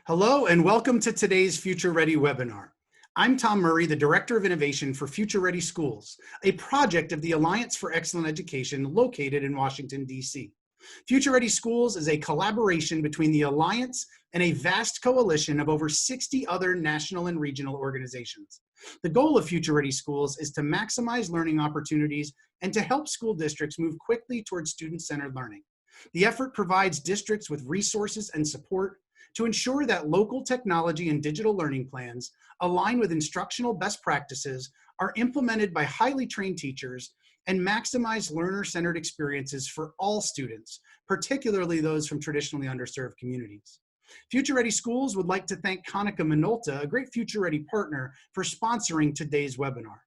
Hello and welcome to today's Future Ready webinar. I'm Tom Murray, the Director of Innovation for Future Ready Schools, a project of the Alliance for Excellent Education located in Washington, D.C. Future Ready Schools is a collaboration between the Alliance and a vast coalition of over 60 other national and regional organizations. The goal of Future Ready Schools is to maximize learning opportunities and to help school districts move quickly towards student-centered learning. The effort provides districts with resources and support to ensure that local technology and digital learning plans align with instructional best practices, are implemented by highly trained teachers, and maximize learner-centered experiences for all students, particularly those from traditionally underserved communities. Future Ready Schools would like to thank Konica Minolta, a great Future Ready partner, for sponsoring today's webinar.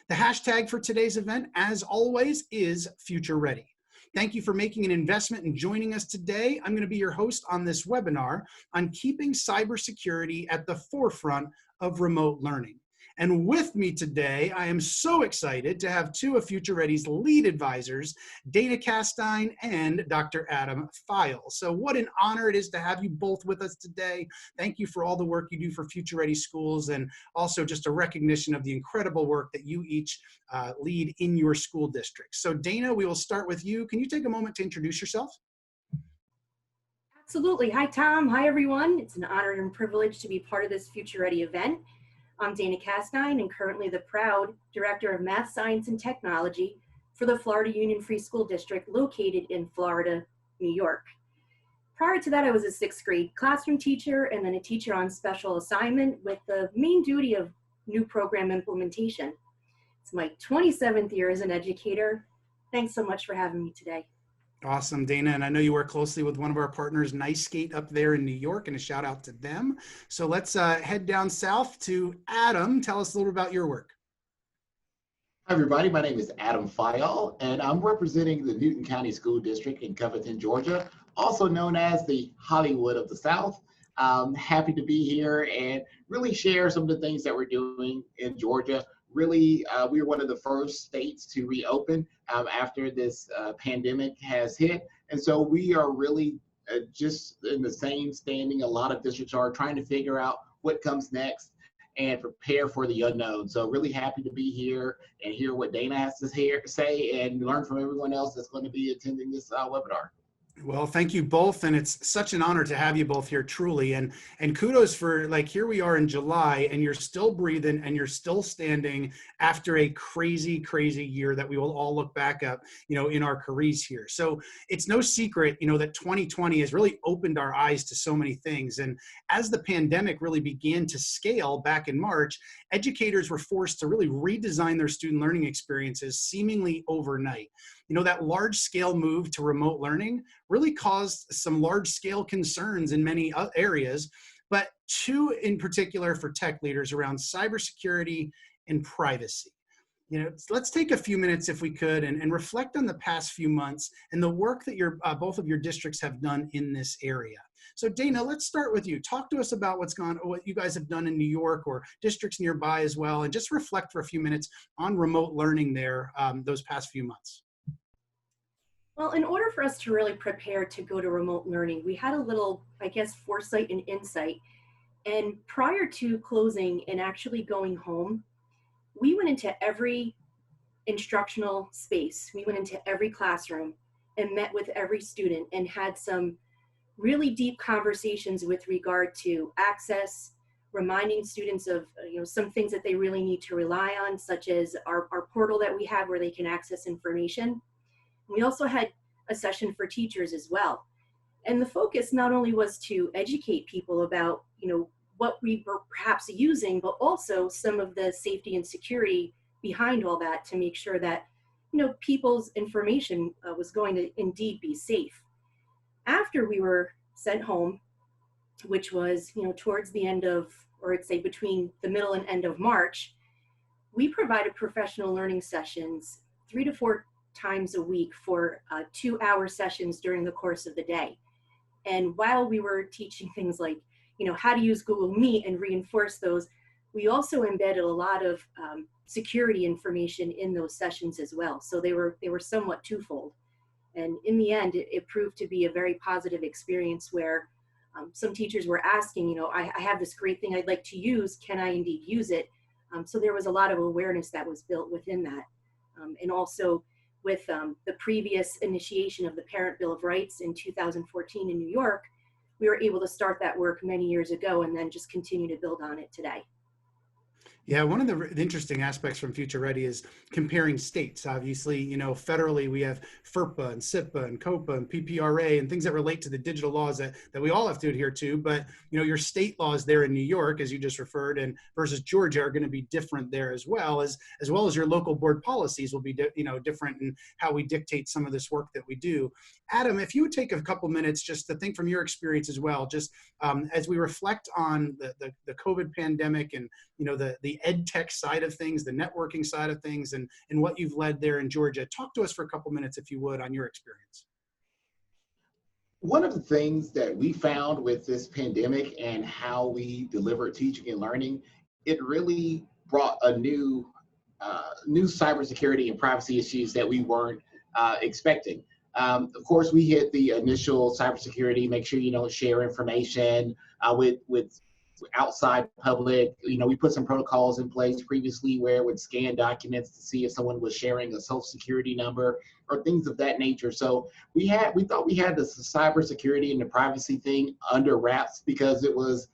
The hashtag for today's event, as always, is Future Ready. Thank you for making an investment and joining us today. I'm going to be your host on this webinar on keeping cybersecurity at the forefront of remote learning. And with me today, I am so excited to have two of Future Ready's lead advisors, Dana Castine and Dr. Adam File. So what an honor it is to have you both with us today. Thank you for all the work you do for Future Ready Schools, and also just a recognition of the incredible work that you each lead in your school districts. So Dana, we will start with you. Can you take a moment to introduce yourself? Absolutely. Hi, Tom. Hi, everyone. It's an honor and privilege to be part of this Future Ready event. I'm Dana Castine and currently the proud Director of Math, Science, and Technology for the Florida Union Free School District located in Florida, New York. Prior to that, I was a sixth grade classroom teacher and then a teacher on special assignment with the main duty of new program implementation. It's my 27th year as an educator. Thanks so much for having me today. Awesome, Dana. And I know you work closely with one of our partners, NiceGate, up there in New York, and a shout out to them. So let's head down south to Adam. Tell us a little about your work. Hi, everybody. My name is Adam File, and I'm representing the Newton County School District in Covington, Georgia, also known as the Hollywood of the South. I'm happy to be here and really share some of the things that we're doing in Georgia. Really, we were one of the first states to reopen after this pandemic has hit. And so we are really just in the same standing a lot of districts are, trying to figure out what comes next and prepare for the unknown. So really happy to be here and hear what Dana has to say and learn from everyone else that's going to be attending this webinar. Well, thank you both, and it's such an honor to have you both here, truly. And kudos for, like, here we are in July, and you're still breathing, and you're still standing after a crazy, crazy year that we will all look back at, in our careers here. So it's no secret, that 2020 has really opened our eyes to so many things. And as the pandemic really began to scale back in March, educators were forced to really redesign their student learning experiences seemingly overnight. That large-scale move to remote learning really caused some large-scale concerns in many areas, but two in particular for tech leaders around cybersecurity and privacy. Let's take a few minutes, if we could, and reflect on the past few months and the work that both of your districts have done in this area. So Dana, let's start with you. Talk to us about what you guys have done in New York or districts nearby as well, and just reflect for a few minutes on remote learning there those past few months. Well, in order for us to really prepare to go to remote learning, we had a little, foresight and insight. And prior to closing and actually going home, we went into every instructional space. We went into every classroom and met with every student and had some really deep conversations with regard to access, reminding students of some things that they really need to rely on, such as our portal that we have where they can access information. We also had a session for teachers as well. And the focus not only was to educate people about, what we were perhaps using, but also some of the safety and security behind all that to make sure that, people's information was going to indeed be safe. After we were sent home, which was, towards the end of, or I'd say between the middle and end of March, we provided professional learning sessions 3 to 4 times a week for 2-hour sessions during the course of the day. And while we were teaching things like, how to use Google Meet and reinforce those, we also embedded a lot of security information in those sessions as well. So they were somewhat twofold. And in the end, it proved to be a very positive experience where Some teachers were asking, I have this great thing I'd like to use. Can I indeed use it? So there was a lot of awareness that was built within that. And also with the previous initiation of the Parent Bill of Rights in 2014 in New York, we were able to start that work many years ago and then just continue to build on it today. Yeah, one of the interesting aspects from Future Ready is comparing states. Obviously, federally we have FERPA and SIPA and COPA and PPRA and things that relate to the digital laws that we all have to adhere to. But, your state laws there in New York, as you just referred, and versus Georgia are going to be different there as well as your local board policies will be, different in how we dictate some of this work that we do. Adam, if you would take a couple minutes just to think from your experience as well, just as we reflect on the COVID pandemic and, the ed tech side of things, the networking side of things, and what you've led there in Georgia. Talk to us for a couple minutes, if you would, on your experience. One of the things that we found with this pandemic and how we deliver teaching and learning, it really brought a new cybersecurity and privacy issues that we weren't expecting. Of course, we hit the initial cybersecurity, make sure you don't share information with outside public. We put some protocols in place previously where it would scan documents to see if someone was sharing a social security number or things of that nature. So we thought we had the cybersecurity and the privacy thing under wraps because it was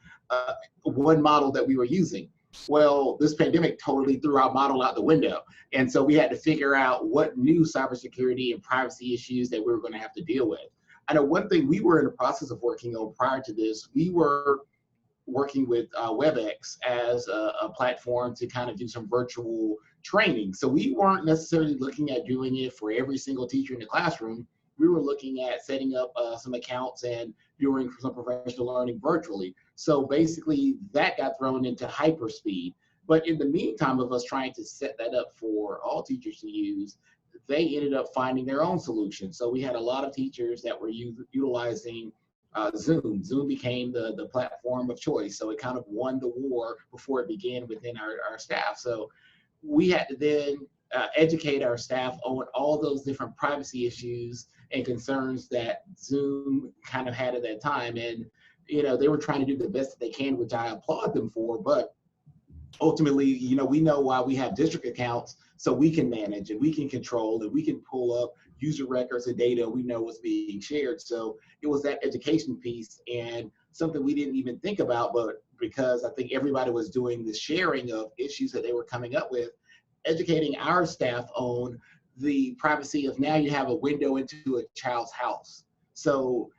one model that we were using. Well, this pandemic totally threw our model out the window. And so we had to figure out what new cybersecurity and privacy issues that we were going to have to deal with. I know one thing we were in the process of working on prior to this, we were working with WebEx as a platform to kind of do some virtual training. So we weren't necessarily looking at doing it for every single teacher in the classroom. We were looking at setting up some accounts and doing some professional learning virtually. So basically that got thrown into hyperspeed. But in the meantime of us trying to set that up for all teachers to use, they ended up finding their own solution. So we had a lot of teachers that were utilizing Zoom. Zoom became the platform of choice. So it kind of won the war before it began within our staff. So we had to then educate our staff on all those different privacy issues and concerns that Zoom kind of had at that time. And, they were trying to do the best that they can, which I applaud them for. But ultimately, we know why we have district accounts so we can manage and we can control and we can pull up user records and data. We know what's being shared. So it was that education piece and something we didn't even think about, but because I think everybody was doing the sharing of issues that they were coming up with, educating our staff on the privacy of now you have a window into a child's house. So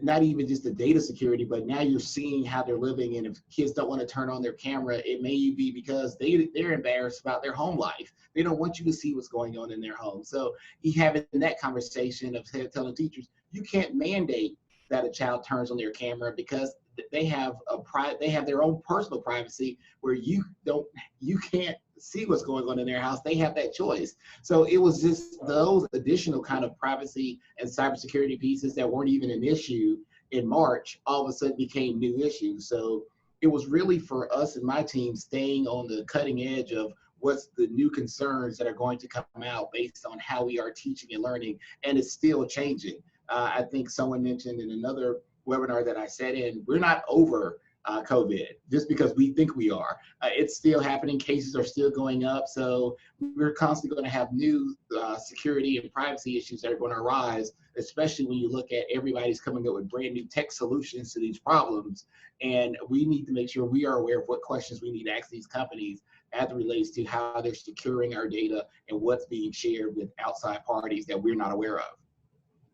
not even just the data security, but now you're seeing how they're living. And if kids don't want to turn on their camera, it may be because they're embarrassed about their home life. They don't want you to see what's going on in their home. So you having that conversation of telling teachers, you can't mandate that a child turns on their camera because they have their own personal privacy where you can't see what's going on in their house. They have that choice. So it was just those additional kind of privacy and cybersecurity pieces that weren't even an issue in March, all of a sudden became new issues. So it was really for us and my team staying on the cutting edge of what's the new concerns that are going to come out based on how we are teaching and learning, and it's still changing. I think someone mentioned in another webinar that I sat in, we're not over COVID just because we think we are. It's still happening. Cases are still going up. So we're constantly going to have new security and privacy issues that are going to arise, especially when you look at everybody's coming up with brand new tech solutions to these problems. And we need to make sure we are aware of what questions we need to ask these companies as it relates to how they're securing our data and what's being shared with outside parties that we're not aware of.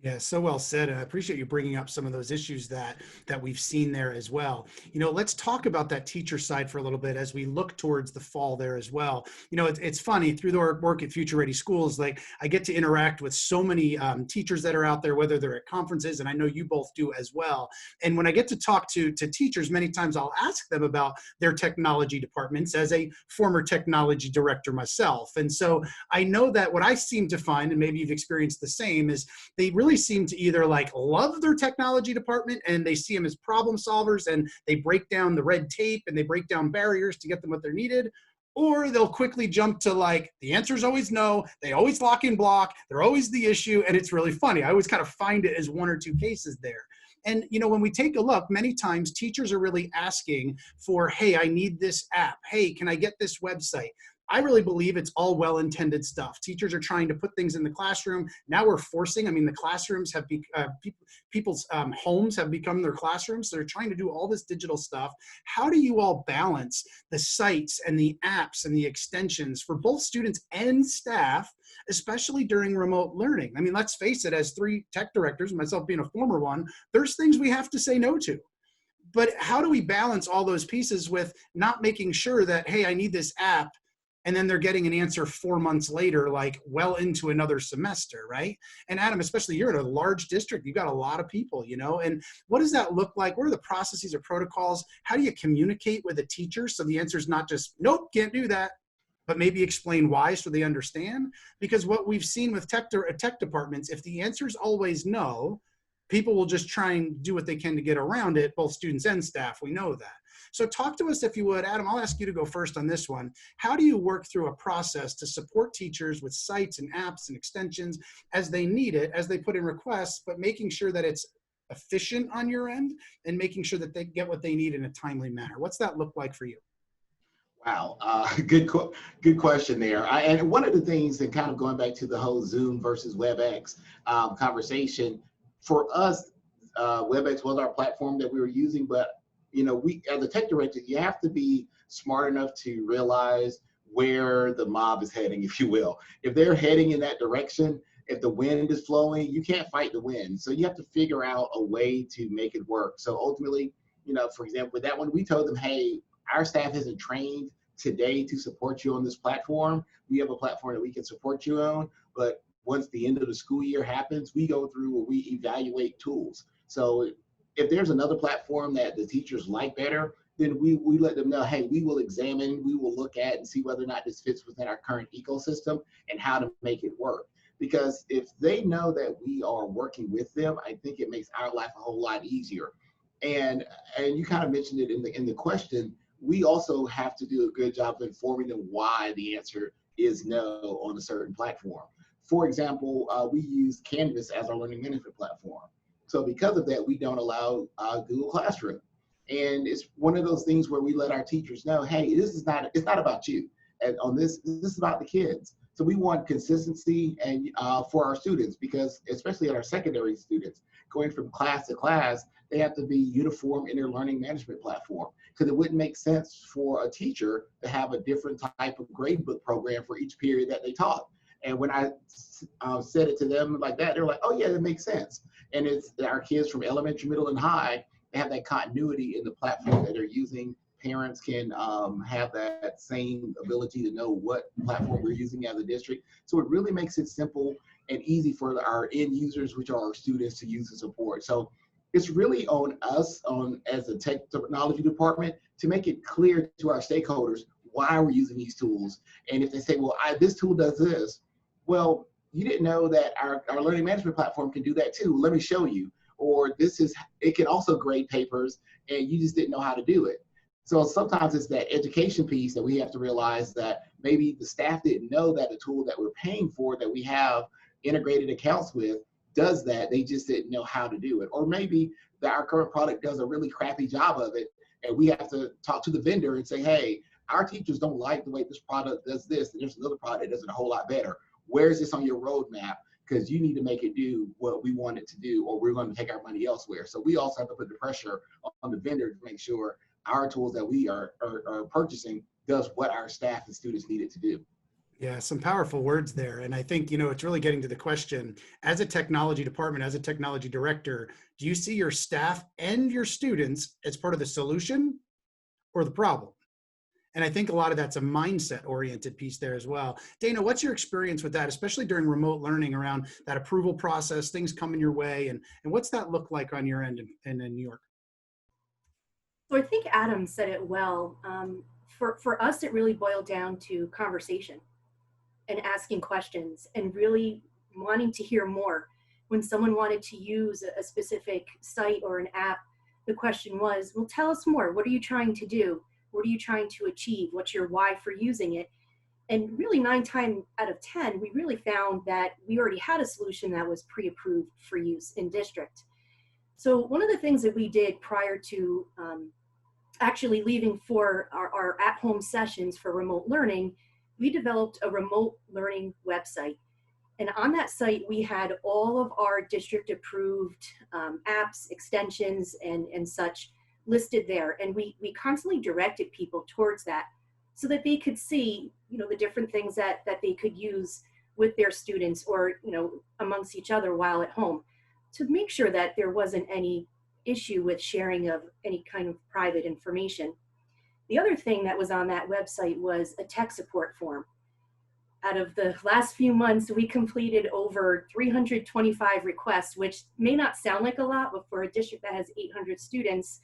Yeah, so well said. And I appreciate you bringing up some of those issues that we've seen there as well. Let's talk about that teacher side for a little bit as we look towards the fall there as well. It's funny, through the work at Future Ready Schools, like I get to interact with so many teachers that are out there, whether they're at conferences, and I know you both do as well. And when I get to talk to teachers, many times I'll ask them about their technology departments as a former technology director myself. And so I know that what I seem to find, and maybe you've experienced the same, is they really seem to either love their technology department and they see them as problem solvers and they break down the red tape and they break down barriers to get them what they're needed, or they'll quickly jump to the answer is always no, they always lock and block, they're always the issue, and it's really funny. I always kind of find it as one or two cases there. And, when we take a look, many times teachers are really asking for, hey, I need this app. Hey, can I get this website? I really believe it's all well-intended stuff. Teachers are trying to put things in the classroom. Now we're forcing, the classrooms have, people's homes have become their classrooms. So they're trying to do all this digital stuff. How do you all balance the sites and the apps and the extensions for both students and staff, especially during remote learning? Let's face it, as 3 tech directors, myself being a former one, there's things we have to say no to. But how do we balance all those pieces with not making sure that, hey, I need this app, and then they're getting an answer 4 months later, like well into another semester, right? And Adam, especially you're in a large district, you've got a lot of people, and what does that look like? What are the processes or protocols? How do you communicate with a teacher so the answer is not just, nope, can't do that, but maybe explain why so they understand? Because what we've seen with tech departments, if the answer is always no, people will just try and do what they can to get around it, both students and staff. We know that. So talk to us, if you would. Adam, I'll ask you to go first on this one. How do you work through a process to support teachers with sites and apps and extensions as they need it, as they put in requests, but making sure that it's efficient on your end and making sure that they get what they need in a timely manner? What's that look like for you? Wow, good question there. And one of the things, and kind of going back to the whole Zoom versus WebEx conversation, for us, WebEx was our platform that we were using, but we, as a tech director, you have to be smart enough to realize where the mob is heading, if you will. If they're heading in that direction, if the wind is flowing, you can't fight the wind. So you have to figure out a way to make it work. So ultimately, for example, with that one, we told them, hey, our staff isn't trained today to support you on this platform. We have a platform that we can support you on, but once the end of the school year happens, we go through where we evaluate tools. So if there's another platform that the teachers like better, then we let them know, hey, we will examine, we will look at and see whether or not this fits within our current ecosystem and how to make it work. Because if they know that we are working with them, I think it makes our life a whole lot easier. And you kind of mentioned it in the question, we also have to do a good job of informing them why the answer is no on a certain platform. For example, we use Canvas as our learning management platform. So because of that, we don't allow Google Classroom. And it's one of those things where we let our teachers know, hey, it's not about you. And this is about the kids. So we want consistency and for our students, because especially at our secondary students, going from class to class, they have to be uniform in their learning management platform. Because it wouldn't make sense for a teacher to have a different type of gradebook program for each period that they taught. And when I said it to them like that, they're like, oh yeah, that makes sense. And it's our kids from elementary, middle, and high, they have that continuity in the platform that they're using. Parents can have that same ability to know what platform we're using as a district. So it really makes it simple and easy for our end users, which are our students, to use and support. So it's really on us, as a technology department, to make it clear to our stakeholders why we're using these tools. And if they say, well, this tool does this, well, you didn't know that our learning management platform can do that too. Let me show you. Or it can also grade papers and you just didn't know how to do it. So sometimes it's that education piece that we have to realize that maybe the staff didn't know that the tool that we're paying for, that we have integrated accounts with, does that. They just didn't know how to do it. Or maybe that our current product does a really crappy job of it, and we have to talk to the vendor and say, hey, our teachers don't like the way this product does this, and there's another product that does it a whole lot better. Where is this on your roadmap? Because you need to make it do what we want it to do, or we're going to take our money elsewhere. So we also have to put the pressure on the vendor to make sure our tools that we are purchasing does what our staff and students need it to do. Yeah, some powerful words there. And I think, it's really getting to the question, as a technology department, as a technology director, do you see your staff and your students as part of the solution or the problem? And I think a lot of that's a mindset oriented piece there as well. Dana, what's your experience with that, especially during remote learning, around that approval process, things coming your way, and what's that look like on your end in New York? So I think Adam said it well. For us, it really boiled down to conversation and asking questions and really wanting to hear more. When someone wanted to use a specific site or an app, the question was, well, tell us more. What are you trying to do? What are you trying to achieve? What's your why for using it? And really 9 times out of 10, we really found that we already had a solution that was pre-approved for use in district. So one of the things that we did prior to actually leaving for our at-home sessions for remote learning, we developed a remote learning website. And on that site, we had all of our district approved apps, extensions, and such listed there. And we constantly directed people towards that so that they could see, the different things that they could use with their students or, amongst each other while at home, to make sure that there wasn't any issue with sharing of any kind of private information. The other thing that was on that website was a tech support form. Out of the last few months, we completed over 325 requests, which may not sound like a lot, but for a district that has 800 students,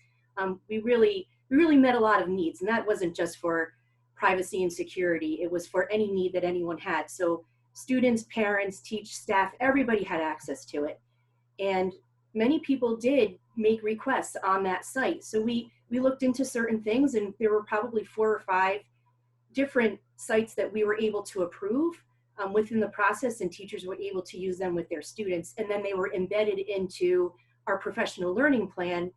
we really met a lot of needs. And that wasn't just for privacy and security, it was for any need that anyone had. So students, parents, staff, everybody had access to it. And many people did make requests on that site. So we looked into certain things, and there were probably 4 or 5 different sites that we were able to approve within the process, and teachers were able to use them with their students. And then they were embedded into our professional learning plan,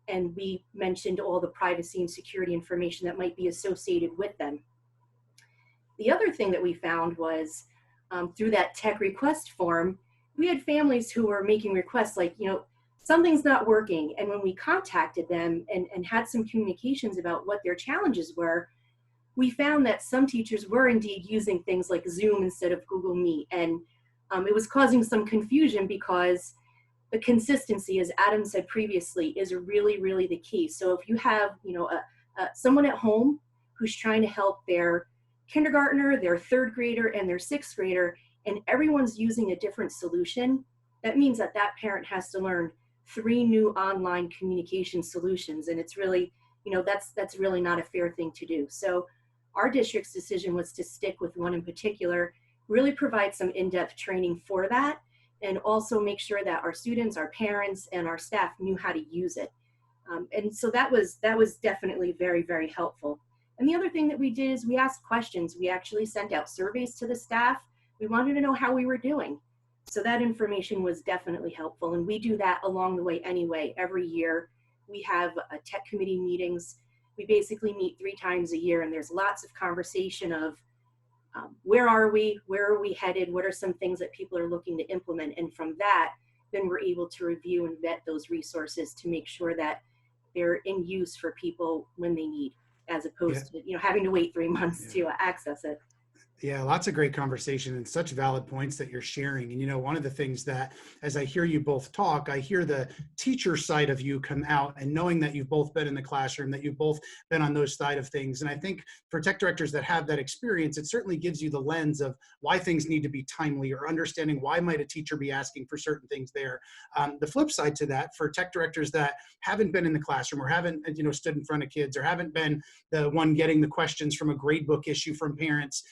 and we mentioned all the privacy and security information that might be associated with them. The other thing that we found was through that tech request form, we had families who were making requests like, something's not working. And when we contacted them and had some communications about what their challenges were, we found that some teachers were indeed using things like Zoom instead of Google Meet. And it was causing some confusion because the consistency, as Adam said previously, is really, really the key. So if you have, someone at home who's trying to help their kindergartner, their 3rd grader, and their 6th grader, and everyone's using a different solution, that means that parent has to learn 3 new online communication solutions. And it's really, that's really not a fair thing to do. So our district's decision was to stick with one in particular, really provide some in-depth training for that, and also make sure that our students, our parents, and our staff knew how to use it. And so that was definitely very, very helpful. And the other thing that we did is we asked questions. We actually sent out surveys to the staff. We wanted to know how we were doing. So that information was definitely helpful. And we do that along the way anyway. Every year we have tech committee meetings. We basically meet 3 times a year, and there's lots of conversation of where are we headed, what are some things that people are looking to implement, and from that, then we're able to review and vet those resources to make sure that they're in use for people when they need, as opposed to having to wait 3 months to access it. Yeah, lots of great conversation and such valid points that you're sharing. And, one of the things that, as I hear you both talk, I hear the teacher side of you come out, and knowing that you've both been in the classroom, that you've both been on those side of things. And I think for tech directors that have that experience, it certainly gives you the lens of why things need to be timely, or understanding why might a teacher be asking for certain things there. The flip side to that, for tech directors that haven't been in the classroom, or haven't, stood in front of kids, or haven't been the one getting the questions from a gradebook issue from parents,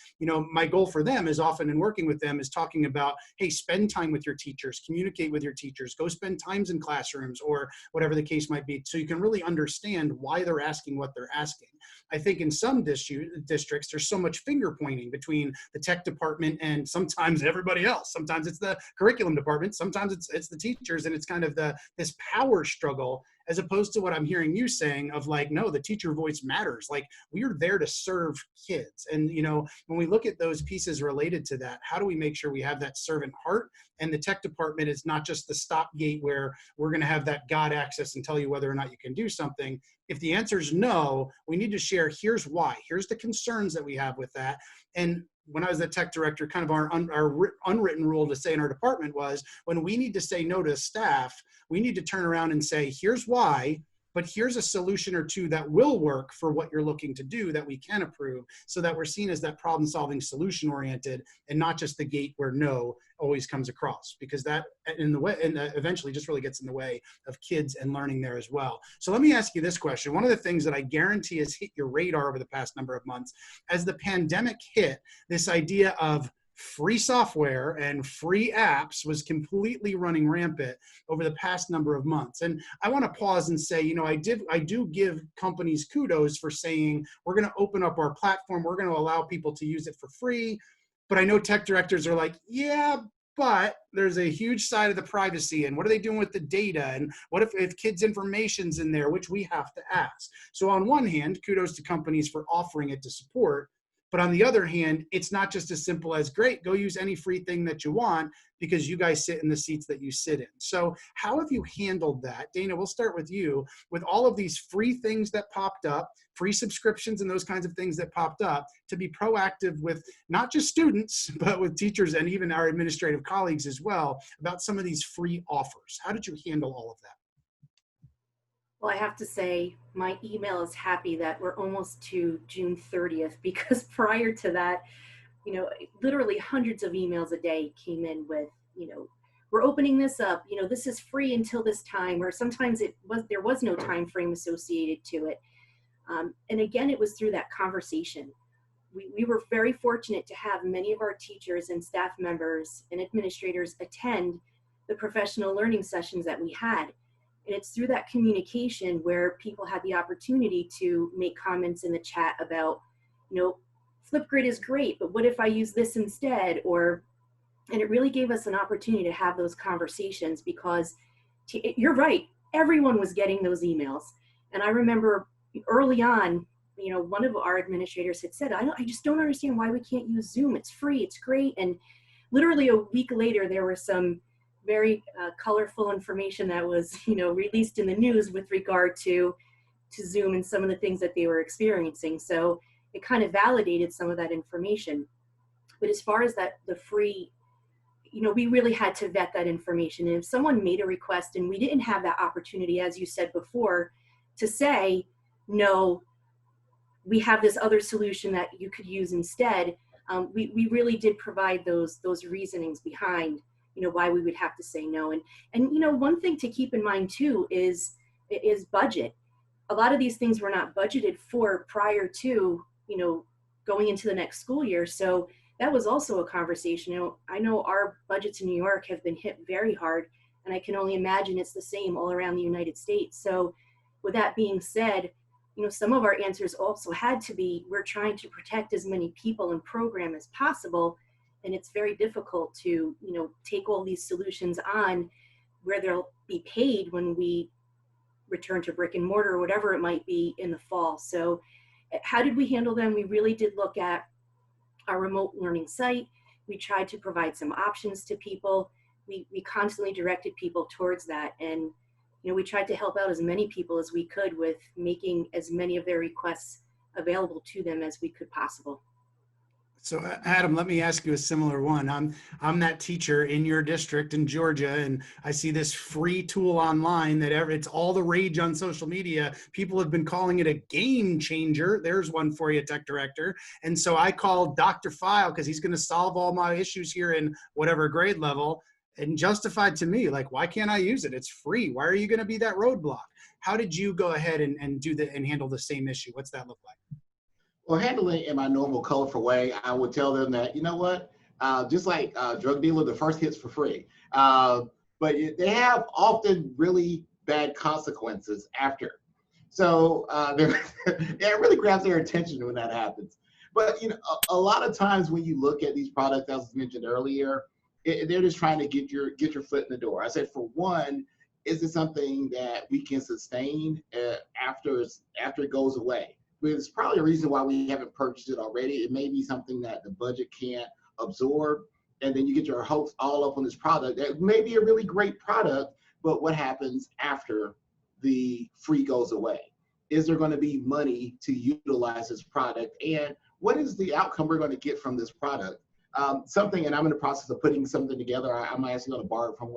my goal for them is often in working with them is talking about, hey, spend time with your teachers, communicate with your teachers, go spend times in classrooms, or whatever the case might be, so you can really understand why they're asking what they're asking. I think in some districts, there's so much finger pointing between the tech department and sometimes everybody else. Sometimes it's the curriculum department, sometimes it's the teachers, and it's kind of this power struggle, as opposed to what I'm hearing you saying of like, no, the teacher voice matters. Like, we are there to serve kids. And, when we look at those pieces related to that, how do we make sure we have that servant heart? And the tech department is not just the stop gate where we're going to have that God access and tell you whether or not you can do something. If the answer is no, we need to share, here's why, here's the concerns that we have with that. And when I was the tech director, kind of our unwritten rule to say in our department was, when we need to say no to staff, we need to turn around and say, here's why, but here's a solution or 2 that will work for what you're looking to do that we can approve, so that we're seen as that problem solving, solution oriented, and not just the gate where no always comes across, because that eventually just really gets in the way of kids and learning there as well. So let me ask you this question. One of the things that I guarantee has hit your radar over the past number of months, as the pandemic hit, this idea of free software and free apps was completely running rampant over the past number of months. And I want to pause and say, I do give companies kudos for saying, we're going to open up our platform, we're going to allow people to use it for free. But I know tech directors are like, yeah, But there's a huge side of the privacy, and what are they doing with the data, and what if kids' information's in there, which we have to ask. So on one hand, kudos to companies for offering it to support, but on the other hand, it's not just as simple as, great, go use any free thing that you want because you guys sit in the seats that you sit in. So how have you handled that? Dana, we'll start with you. With all of these free things that popped up, free subscriptions and those kinds of things that popped up, to be proactive with not just students, but with teachers and even our administrative colleagues as well about some of these free offers. How did you handle all of that? Well, I have to say, my email is happy that we're almost to June 30th, because prior to that, literally hundreds of emails a day came in with, we're opening this up, this is free until this time, or sometimes there was no time frame associated to it. And again, it was through that conversation. We were very fortunate to have many of our teachers and staff members and administrators attend the professional learning sessions that we had. And it's through that communication where people had the opportunity to make comments in the chat about, Flipgrid is great, but what if I use this instead? And it really gave us an opportunity to have those conversations, because you're right, everyone was getting those emails. And I remember early on, one of our administrators had said, I just don't understand why we can't use Zoom. It's free, it's great. And literally a week later, there was some very colorful information that was, released in the news with regard to Zoom and some of the things that they were experiencing. So it kind of validated some of that information. But as far as the free, we really had to vet that information. And if someone made a request and we didn't have that opportunity, as you said before, to say, no, we have this other solution that you could use instead, we really did provide those reasonings behind why we would have to say no. And one thing to keep in mind too is budget. A lot of these things were not budgeted for prior to going into the next school year. So that was also a conversation. I know our budgets in New York have been hit very hard, and I can only imagine it's the same all around the United States. So with that being said, some of our answers also had to be, we're trying to protect as many people and program as possible. And it's very difficult to, take all these solutions on where they'll be paid when we return to brick and mortar or whatever it might be in the fall. So how did we handle them? We really did look at our remote learning site. We tried to provide some options to people. We constantly directed people towards that. And, we tried to help out as many people as we could with making as many of their requests available to them as we could possible. So Adam, let me ask you a similar one. I'm that teacher in your district in Georgia, and I see this free tool online that it's all the rage on social media. People have been calling it a game changer. There's one for you, Tech Director. And so I called Dr. File because he's going to solve all my issues here in whatever grade level, and justified to me, like, why can't I use it? It's free. Why are you going to be that roadblock? How did you go ahead and do that and handle the same issue? What's that look like? Well, handling it in my normal, colorful way, I would tell them that, just like drug dealer, the first hit's for free. But they have often really bad consequences after. So it really grabs their attention when that happens. But, a lot of times when you look at these products, as was mentioned earlier, they're just trying to get your foot in the door. I said, for one, is it something that we can sustain after it goes away? There's probably a reason why we haven't purchased it already. It may be something that the budget can't absorb, and then you get your hopes all up on this product. That may be a really great product, but what happens after the free goes away? Is there going to be money to utilize this product? And what is the outcome we're going to get from this product? And I'm in the process of putting something together. I'm actually going to borrow it from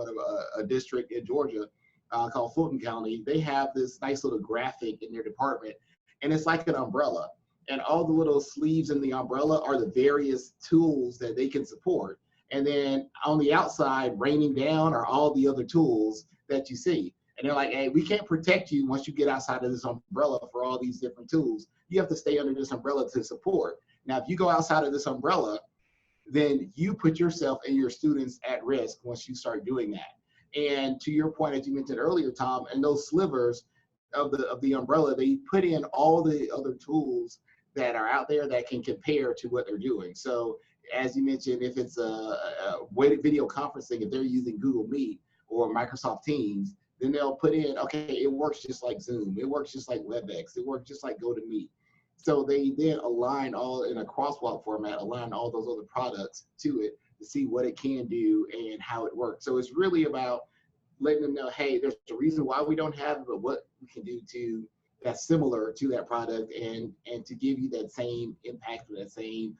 a district in Georgia called Fulton County. They have this nice little graphic in their department, and it's like an umbrella. And all the little sleeves in the umbrella are the various tools that they can support. And then on the outside, raining down are all the other tools that you see. And they're like, hey, we can't protect you once you get outside of this umbrella for all these different tools. You have to stay under this umbrella to support. Now, if you go outside of this umbrella, then you put yourself and your students at risk once you start doing that. And to your point, as you mentioned earlier, Tom, and those slivers of the umbrella, they put in all the other tools that are out there that can compare to what they're doing. So as you mentioned, if it's a video conferencing, if they're using Google Meet or Microsoft Teams, then they'll put in, okay, it works just like Zoom. It works just like WebEx. It works just like GoToMeet. So they then align all in a crosswalk format, align all those other products to it to see what it can do and how it works. So it's really about letting them know, hey, there's a reason why we don't have it, but what we can do to that's similar to that product and to give you that same impact or that same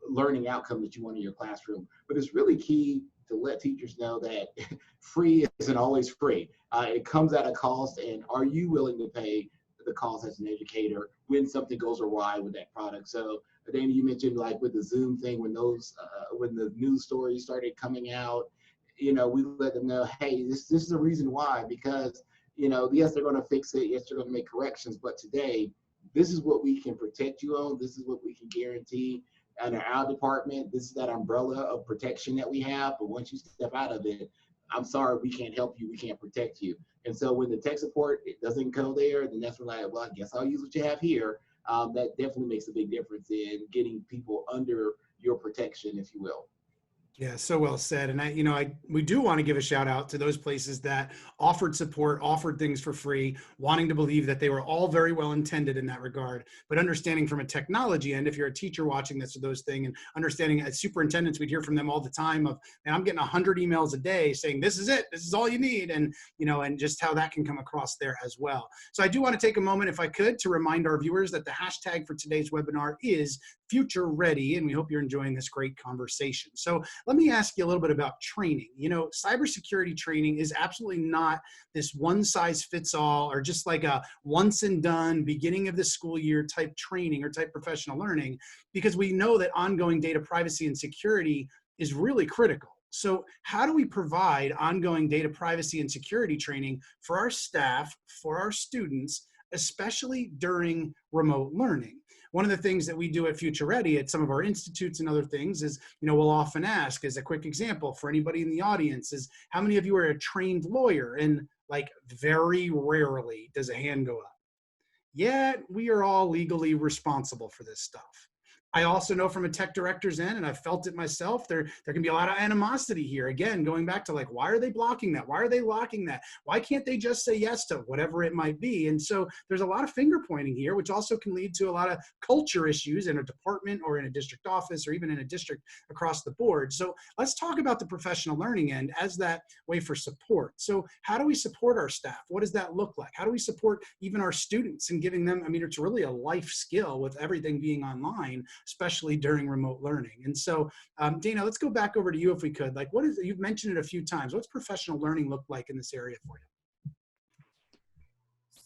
learning outcome that you want in your classroom. But it's really key to let teachers know that free isn't always free. It comes at a cost, and are you willing to pay the cost as an educator when something goes awry with that product? So Dana, you mentioned like with the Zoom thing, when those when the news stories started coming out, we let them know, hey, this is the reason why, because yes, they're going to fix it. Yes, they're going to make corrections. But today, this is what we can protect you on. This is what we can guarantee. Under our department, this is that umbrella of protection that we have. But once you step out of it, I'm sorry, we can't help you. We can't protect you. And so when the tech support it doesn't go there, then that's when well, I guess I'll use what you have here. That definitely makes a big difference in getting people under your protection, if you will. Yeah, so well said. And we do want to give a shout out to those places that offered support, offered things for free, wanting to believe that they were all very well intended in that regard, but understanding from a technology end, if you're a teacher watching this or those things, and understanding as superintendents, we'd hear from them all the time of, man, I'm getting 100 emails a day saying, this is it, this is all you need. And, and just how that can come across there as well. So I do want to take a moment, if I could, to remind our viewers that the hashtag for today's webinar is Future Ready, and we hope you're enjoying this great conversation. So let me ask you a little bit about training. Cybersecurity training is absolutely not this one size fits all or just like a once and done beginning of the school year type training or type professional learning, because we know that ongoing data privacy and security is really critical. So how do we provide ongoing data privacy and security training for our staff, for our students, especially during remote learning? One of the things that we do at Future Ready at some of our institutes and other things is, we'll often ask, as a quick example for anybody in the audience, is how many of you are a trained lawyer? And like very rarely does a hand go up. Yet we are all legally responsible for this stuff. I also know from a tech director's end, and I've felt it myself, there can be a lot of animosity here. Again, going back to like, why are they blocking that? Why are they locking that? Why can't they just say yes to whatever it might be? And so there's a lot of finger pointing here, which also can lead to a lot of culture issues in a department or in a district office or even in a district across the board. So let's talk about the professional learning end as that way for support. So how do we support our staff? What does that look like? How do we support even our students and giving them, it's really a life skill with everything being online, especially during remote learning. And so, Dana, let's go back over to you if we could. Like, you've mentioned it a few times. What's professional learning look like in this area for you?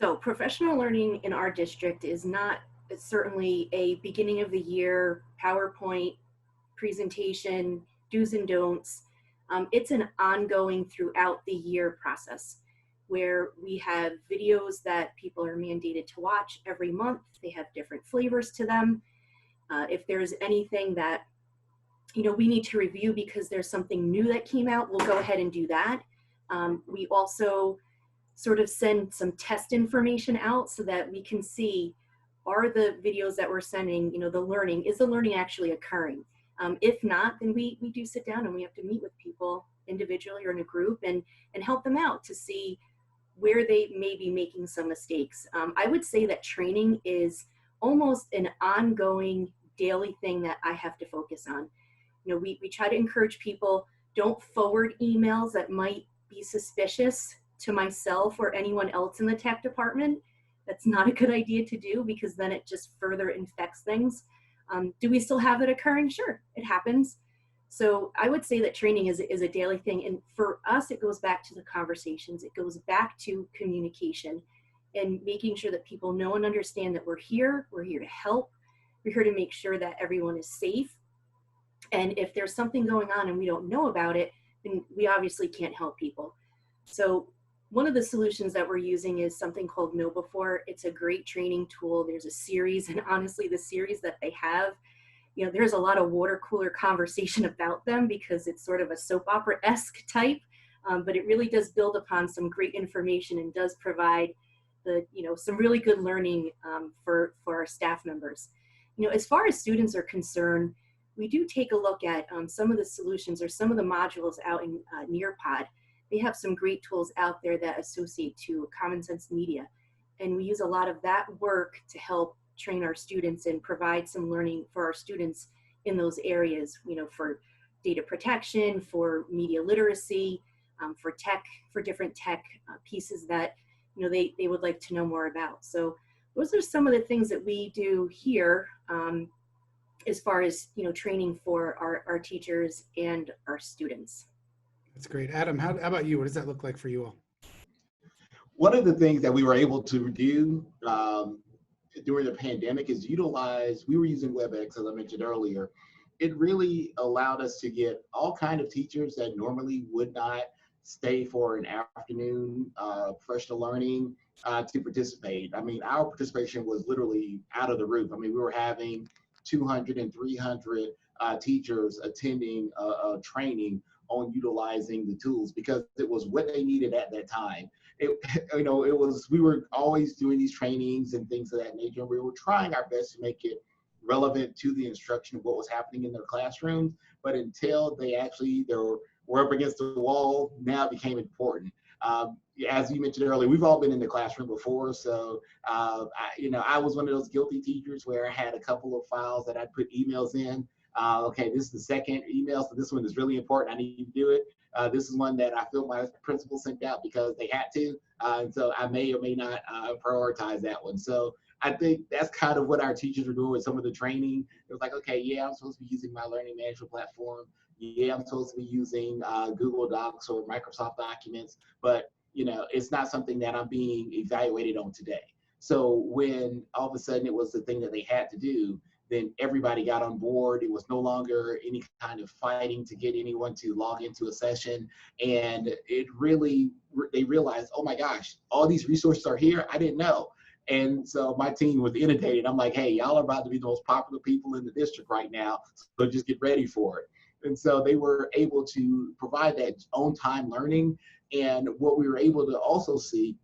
So professional learning in our district is not certainly a beginning of the year PowerPoint presentation, do's and don'ts. It's an ongoing throughout the year process where we have videos that people are mandated to watch every month. They have different flavors to them. If there's anything that we need to review because there's something new that came out, we'll go ahead and do that. We also sort of send some test information out so that we can see, are the videos that we're sending, is the learning actually occurring? If not, then we do sit down and we have to meet with people individually or in a group and help them out to see where they may be making some mistakes. I would say that training is almost an ongoing daily thing that I have to focus on. We try to encourage people, don't forward emails that might be suspicious to myself or anyone else in the tech department. That's not a good idea to do because then it just further infects things. Do we still have it occurring? Sure, it happens. So I would say that training is a daily thing. And for us, it goes back to the conversations. It goes back to communication and making sure that people know and understand that we're here to help. We're here to make sure that everyone is safe. And if there's something going on and we don't know about it, then we obviously can't help people. So one of the solutions that we're using is something called Know Before. It's a great training tool. There's a series, and honestly, the series that they have, there's a lot of water cooler conversation about them because it's sort of a soap opera-esque type, but it really does build upon some great information and does provide some really good learning for our staff members. As far as students are concerned, we do take a look at some of the solutions or some of the modules out in Nearpod. They have some great tools out there that associate to Common Sense Media. And we use a lot of that work to help train our students and provide some learning for our students in those areas, you know, for data protection, for media literacy, for different tech pieces that, you know, they would like to know more about. So those are some of the things that we do here as far as, you know, training for our teachers and our students. That's great. Adam, how about you? What does that look like for you all? One of the things that we were able to do during the pandemic is utilize, we were using WebEx, as I mentioned earlier. It really allowed us to get all kinds of teachers that normally would not stay for an afternoon professional learning to participate. I mean, our participation was literally out of the roof. I mean, we were having 200 and 300 teachers attending a training on utilizing the tools because it was what they needed at that time. You know, it was, we were always doing these trainings and things of that nature. And we were trying our best to make it relevant to the instruction of what was happening in their classrooms. But until they actually, were up against the wall, now it became important. As you mentioned earlier, we've all been in the classroom before. So, you know, I was one of those guilty teachers where I had a couple of files that I'd put emails in. Okay, this is the second email, so this one is really important. I need to do it. This is one that I feel my principal sent out because they had to. And so I may or may not prioritize that one. So I think that's kind of what our teachers are doing with some of the training. It was like, okay, yeah, I'm supposed to be using my learning management platform. Yeah, I'm supposed to be using Google Docs or Microsoft Documents, but you know, it's not something that I'm being evaluated on today. So when all of a sudden it was the thing that they had to do, then everybody got on board. It was no longer any kind of fighting to get anyone to log into a session. And it really, they realized, oh my gosh, all these resources are here. I didn't know. And so my team was inundated. I'm like, hey, y'all are about to be the most popular people in the district right now. So just get ready for it. And so they were able to provide that on-time learning. And what we were able to also see,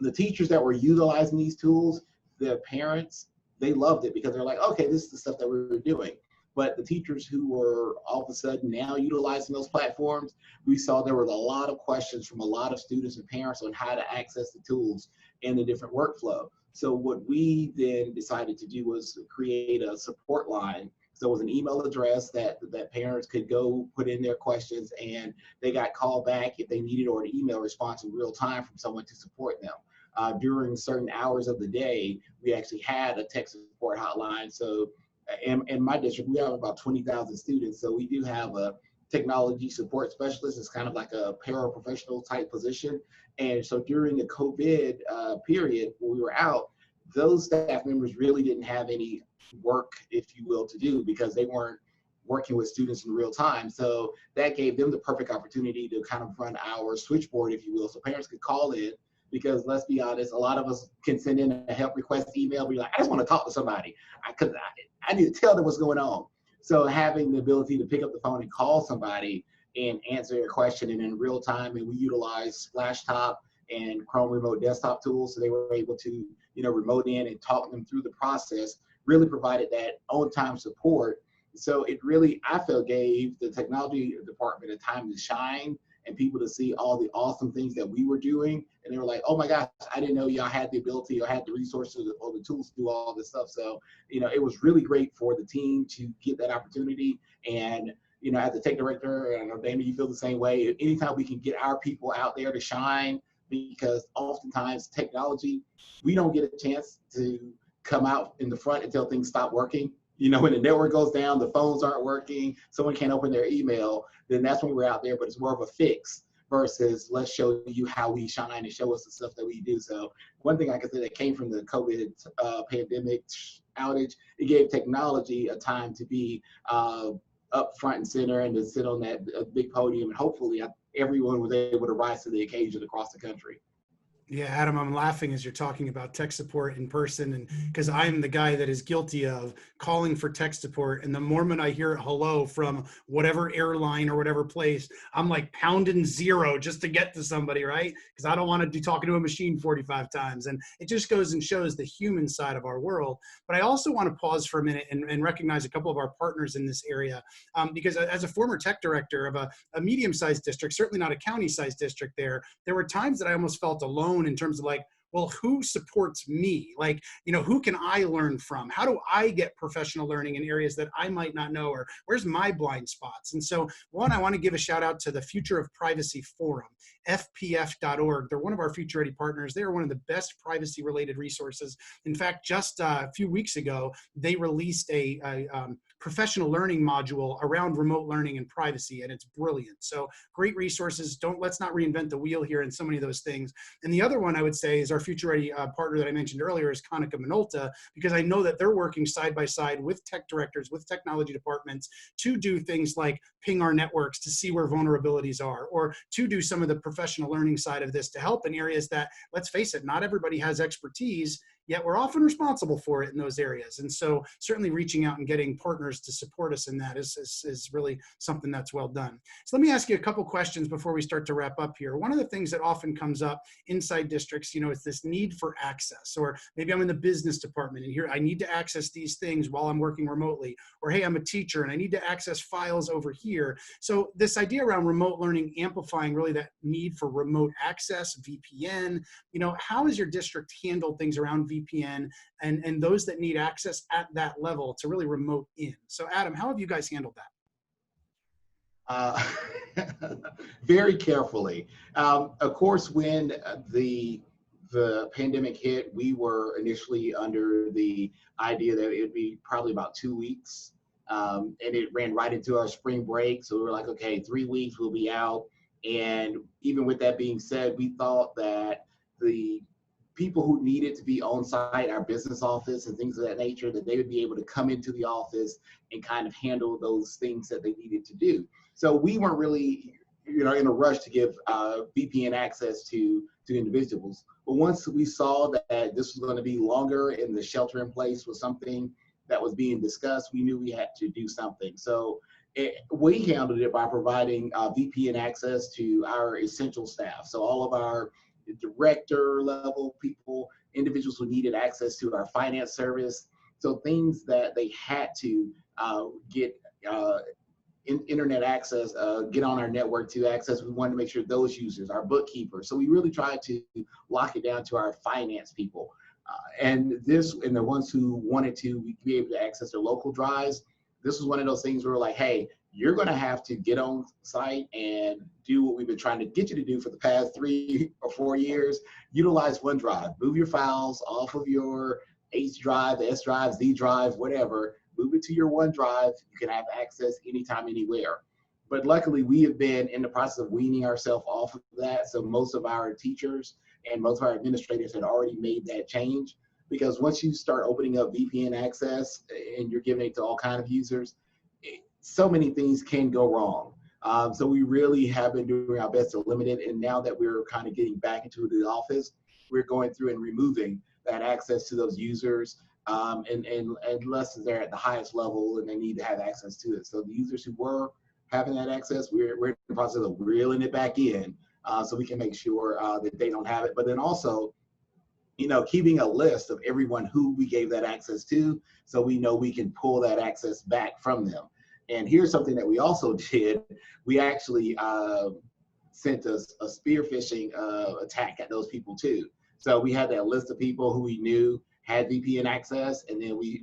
the teachers that were utilizing these tools, the parents, they loved it because they're like, okay, this is the stuff that we were doing. But the teachers who were all of a sudden now utilizing those platforms, we saw there was a lot of questions from a lot of students and parents on how to access the tools and the different workflow. So what we then decided to do was create a support line. So it was an email address that parents could go put in their questions and they got called back if they needed or an email response in real time from someone to support them. During certain hours of the day, we actually had a tech support hotline. So in my district, we have about 20,000 students. So we do have a technology support specialist. It's kind of like a paraprofessional type position. And so during the COVID period, when we were out, those staff members really didn't have any work, if you will, to do because they weren't working with students in real time. So that gave them the perfect opportunity to kind of run our switchboard, if you will. So parents could call in because let's be honest, a lot of us can send in a help request email, be like, I just want to talk to somebody. I need to tell them what's going on. So having the ability to pick up the phone and call somebody and answer their question and in real time, and we utilize Splashtop and Chrome Remote Desktop tools, so they were able to, you know, remote in and talk them through the process, really provided that on-time support. So it really, I feel, gave the technology department a time to shine and people to see all the awesome things that we were doing. And they were like, oh my gosh, I didn't know y'all had the ability or had the resources or the tools to do all this stuff. So, you know, it was really great for the team to get that opportunity. And, you know, as a tech director, and I know, Damon, you feel the same way. Anytime we can get our people out there to shine, because oftentimes technology, we don't get a chance to come out in the front until things stop working. You know, when the network goes down, the phones aren't working, someone can't open their email, then that's when we're out there, but it's more of a fix versus let's show you how we shine and show us the stuff that we do. So one thing I can say that came from the COVID pandemic outage, it gave technology a time to be up front and center and to sit on that big podium, and hopefully everyone was able to rise to the occasion across the country. Yeah, Adam, I'm laughing as you're talking about tech support in person, and because I'm the guy that is guilty of calling for tech support. And the moment I hear hello from whatever airline or whatever place, I'm like pounding zero just to get to somebody, right? Because I don't want to be talking to a machine 45 times. And it just goes and shows the human side of our world. But I also want to pause for a minute and recognize a couple of our partners in this area. Because as a former tech director of a medium-sized district, certainly not a county-sized district there were times that I almost felt alone in terms of like, well, who supports me? Like, who can I learn from? How do I get professional learning in areas that I might not know? Or where's my blind spots? And so, one, I want to give a shout out to the Future of Privacy Forum, fpf.org. They're one of our Future Ready partners. They are one of the best privacy related resources. In fact, just a few weeks ago, they released a professional learning module around remote learning and privacy, and it's brilliant. So great resources. Let's not reinvent the wheel here in so many of those things. And the other one I would say is our Future Ready partner that I mentioned earlier is Konica Minolta, because I know that they're working side by side with tech directors, with technology departments to do things like ping our networks to see where vulnerabilities are, or to do some of the professional learning side of this to help in areas that, let's face it, not everybody has expertise, yet we're often responsible for it in those areas. And so certainly reaching out and getting partners to support us in that is really something that's well done. So let me ask you a couple questions before we start to wrap up here. One of the things that often comes up inside districts, is this need for access, or maybe I'm in the business department and here I need to access these things while I'm working remotely, or hey, I'm a teacher and I need to access files over here. So this idea around remote learning amplifying really that need for remote access, VPN, how has your district handled things around VPN and those that need access at that level to really remote in? So Adam, how have you guys handled that? Very carefully. Of course, when the pandemic hit, we were initially under the idea that it would be probably about 2 weeks, and it ran right into our spring break. So we were like, okay, 3 weeks we'll be out. And even with that being said, we thought that the people who needed to be on site, our business office and things of that nature, that they would be able to come into the office and kind of handle those things that they needed to do. So we weren't really, in a rush to give VPN access to individuals. But once we saw that this was going to be longer and the shelter in place was something that was being discussed, we knew we had to do something. So we handled it by providing VPN access to our essential staff. So all of our director level people, individuals who needed access to our finance service. So things that they had to get internet access, get on our network to access. We wanted to make sure those users, our bookkeepers. So we really tried to lock it down to our finance people. And the ones who wanted to be able to access their local drives, this was one of those things where we're like, hey, you're going to have to get on site and do what we've been trying to get you to do for the past 3 or 4 years. Utilize OneDrive, move your files off of your H drive, S drive, Z drive, whatever, move it to your OneDrive. You can have access anytime, anywhere. But luckily, we have been in the process of weaning ourselves off of that. So most of our teachers and most of our administrators had already made that change, because once you start opening up VPN access and you're giving it to all kinds of users, so many things can go wrong. So we really have been doing our best to limit it. And now that we're kind of getting back into the office, we're going through and removing that access to those users, and unless they're at the highest level and they need to have access to it. So the users who were having that access, we're in the process of reeling it back in, so we can make sure that they don't have it. But then also, keeping a list of everyone who we gave that access to, so we know we can pull that access back from them. And here's something that we also did. We actually sent a spear phishing attack at those people too. So we had that list of people who we knew had VPN access, and then we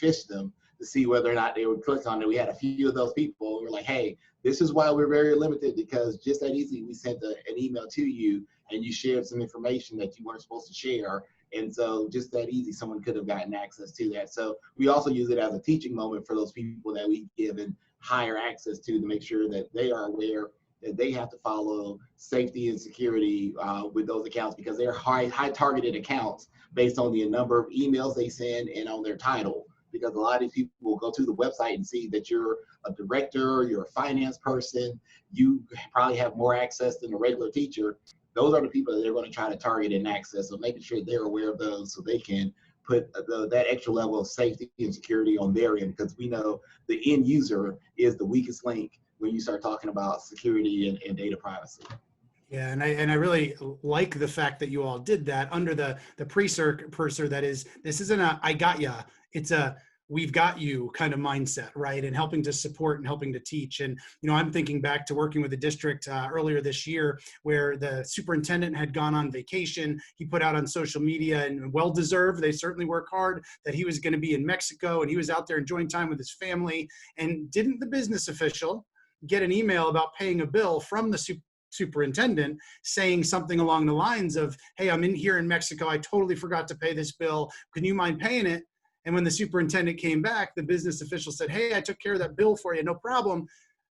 phished them to see whether or not they would click on it. We had a few of those people. We're like, hey, this is why we're very limited, because just that easy, we sent an email to you and you shared some information that you weren't supposed to share. And so just that easy, someone could have gotten access to that. So we also use it as a teaching moment for those people that we give and higher access to make sure that they are aware that they have to follow safety and security with those accounts, because they're high targeted accounts based on the number of emails they send and on their title. Because a lot of these people will go to the website and see that you're a director, you're a finance person, you probably have more access than a regular teacher. those are the people that they're going to try to target and access. So making sure they're aware of those so they can put that extra level of safety and security on their end, because we know the end user is the weakest link when you start talking about security and data privacy. Yeah, and I really like the fact that you all did that under the precursor that is, this isn't a I got ya, it's a we've got you kind of mindset, right? And helping to support and helping to teach. And I'm thinking back to working with a district earlier this year where the superintendent had gone on vacation. He put out on social media, and well deserved, they certainly work hard, that he was going to be in Mexico and he was out there enjoying time with his family. And didn't the business official get an email about paying a bill from the superintendent saying something along the lines of, hey, I'm in here in Mexico, I totally forgot to pay this bill, can you mind paying it? And when the superintendent came back, the business official said, hey, I took care of that bill for you, no problem.